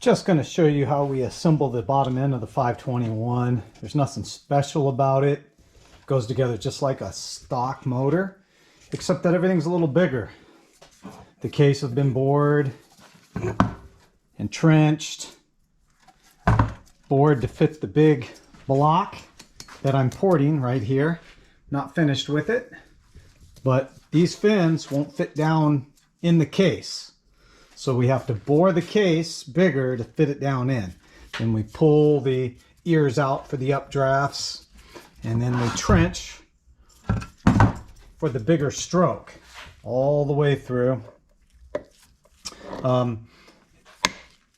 Just going to show you how we assemble the bottom end of the 521. There's nothing special about it. It goes together just like a stock motor, except that everything's a little bigger. The case has been bored, entrenched, bored to fit the big block that I'm porting right here. Not finished with it, but these fins won't fit down in the case. So we have to bore the case bigger to fit it down in. Then we pull the ears out for the updrafts, and then we trench for the bigger stroke all the way through.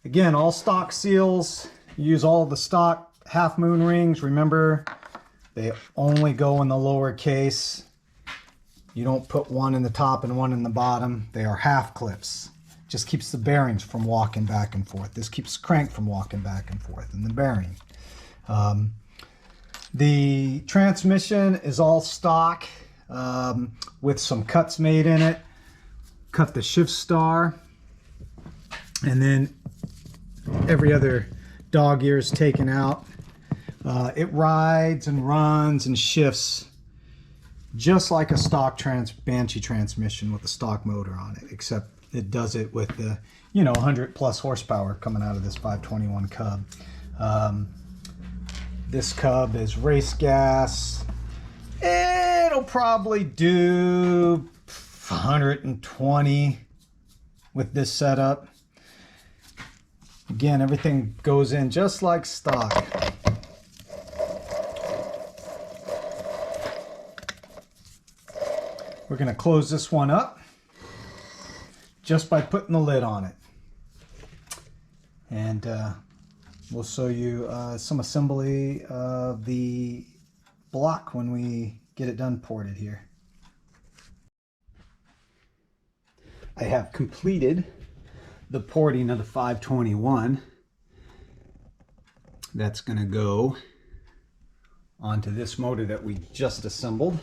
Again, all stock seals, use all the stock half moon rings. Remember, they only go in the lower case. You don't put one in the top and one in the bottom. They are half clips. Just keeps the bearings from walking back and forth. This keeps the crank from walking back and forth, and the bearing. The transmission is all stock with some cuts made in it. Cut the shift star, and then every other dog ear is taken out. It rides and runs and shifts just like a stock Banshee transmission with a stock motor on it, except it does it with the 100 plus horsepower coming out of this 521 Cub. This Cub is race gas. It'll probably do 120 with this setup. Again, everything goes in just like stock. We're going to close this one up just by putting the lid on it. And we'll show you some assembly of the block when we get it done ported here. I have completed the porting of the 521. That's going to go onto this motor that we just assembled.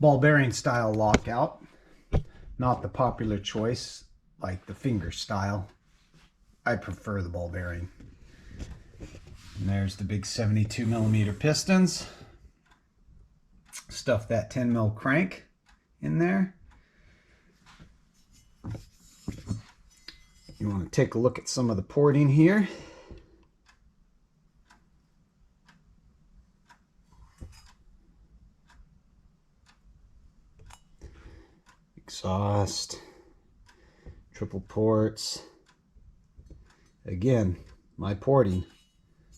Ball bearing style lockout, not the popular choice like the finger style. I prefer the ball bearing. And there's the big 72mm pistons. Stuff that 10mm crank in there. You want to take a look at some of the porting here. Exhaust, triple ports. Again, my porting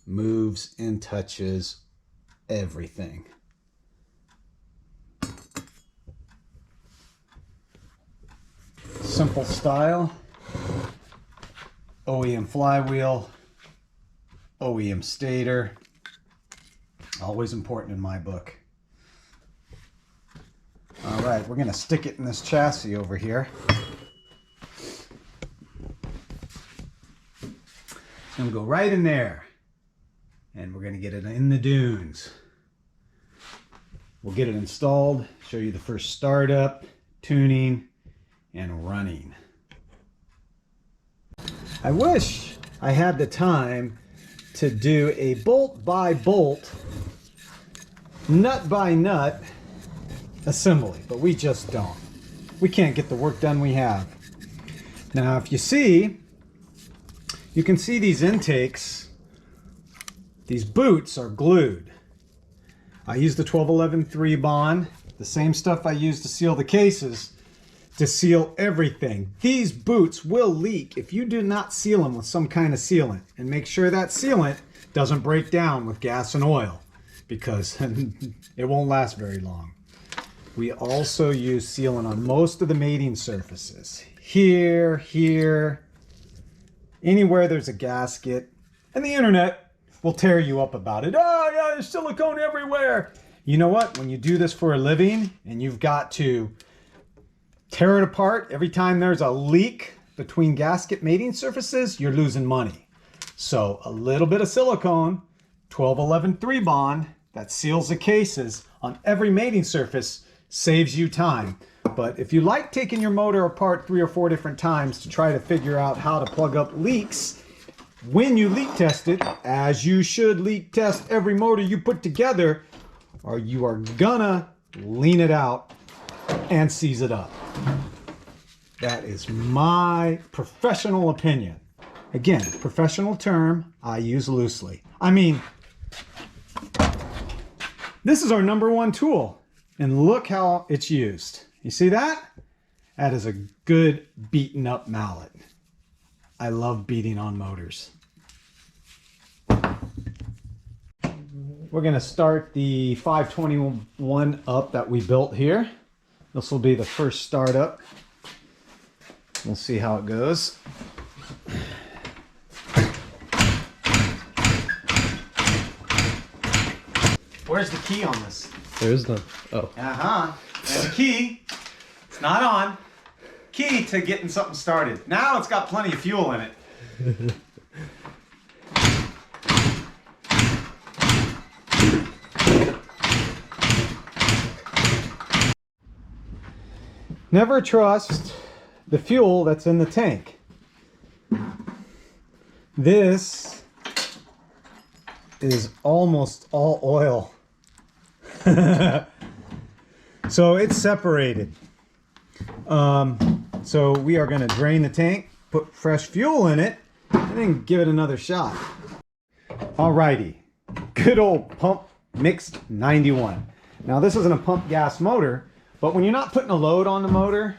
moves and touches everything. Simple style. OEM flywheel, OEM stator. Always important in my book. All right, we're going to stick it in this chassis over here. It's going to go right in there. And we're going to get it in the dunes. We'll get it installed, show you the first startup, tuning, and running. I wish I had the time to do a bolt by bolt, nut by nut assembly, but we just don't. We can't get the work done we have. Now, if you see, you can see these intakes. These boots are glued. I use the 1211-3 bond, the same stuff I use to seal the cases, to seal everything. These boots will leak if you do not seal them with some kind of sealant, and make sure that sealant doesn't break down with gas and oil, because it won't last very long. We also use sealant on most of the mating surfaces. Here, anywhere there's a gasket. And the internet will tear you up about it. Oh yeah, there's silicone everywhere. You know what? When you do this for a living and you've got to tear it apart every time there's a leak between gasket mating surfaces, you're losing money. So a little bit of silicone, 1211-3 bond, that seals the cases on every mating surface, saves you time. But if you like taking your motor apart 3 or 4 different times to try to figure out how to plug up leaks when you leak test it, as you should leak test every motor you put together, or you are gonna lean it out and seize it up. That is my professional opinion. Again, professional term I use loosely. I mean, this is our #1 tool, and look how it's used. You see that? That is a good beaten up mallet. I love beating on motors. We're gonna start the 521 up that we built here. This will be the first startup. We'll see how it goes. Where's the key on this? There is none. Oh. There's a key. It's not on. Key to getting something started. Now it's got plenty of fuel in it. Never trust the fuel that's in the tank. This is almost all oil. So it's separated. So we are going to drain the tank, put fresh fuel in it, and then give it another shot. Alrighty, good old pump mixed 91. Now this isn't a pump gas motor, but when you're not putting a load on the motor,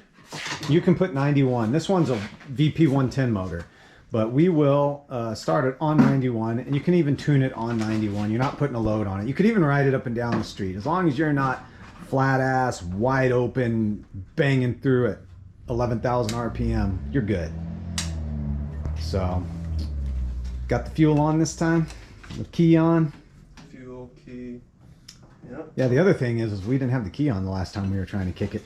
you can put 91. This one's a VP 110 motor, but we will start it on 91, and you can even tune it on 91. You're not putting a load on it. You could even ride it up and down the street, as long as you're not flat ass, wide open, banging through at 11,000 RPM, you're good. So, got the fuel on this time, the key on. Fuel, key. Yep. Yeah, the other thing is we didn't have the key on the last time we were trying to kick it.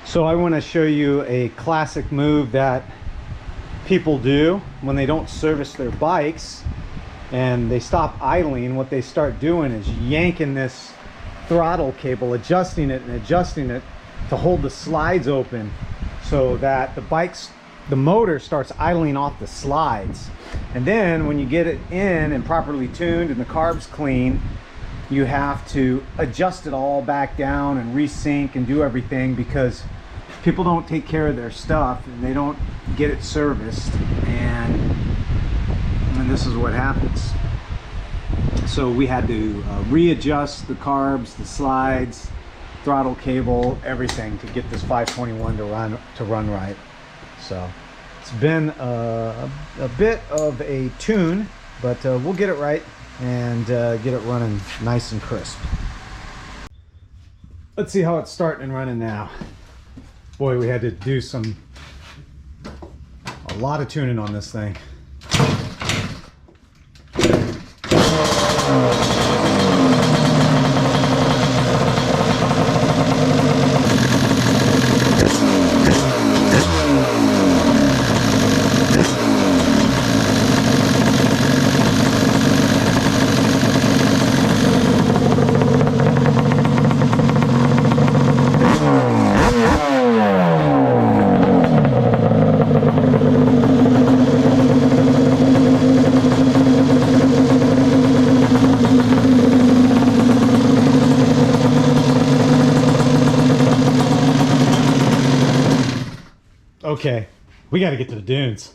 So I want to show you a classic move that people do when they don't service their bikes and they stop idling. What they start doing is yanking this throttle cable, adjusting it and adjusting it to hold the slides open so that the motor starts idling off the slides. And then when you get it in and properly tuned and the carb's clean, you have to adjust it all back down and resync and do everything, because people don't take care of their stuff and they don't get it serviced, and this is what happens. So we had to readjust the carbs, the slides, throttle cable, everything to get this 521 to run right. So it's been a bit of a tune, but we'll get it right and get it running nice and crisp. Let's see how it's starting and running now. Boy, we had to do a lot of tuning on this thing. Okay, we got to get to the dunes.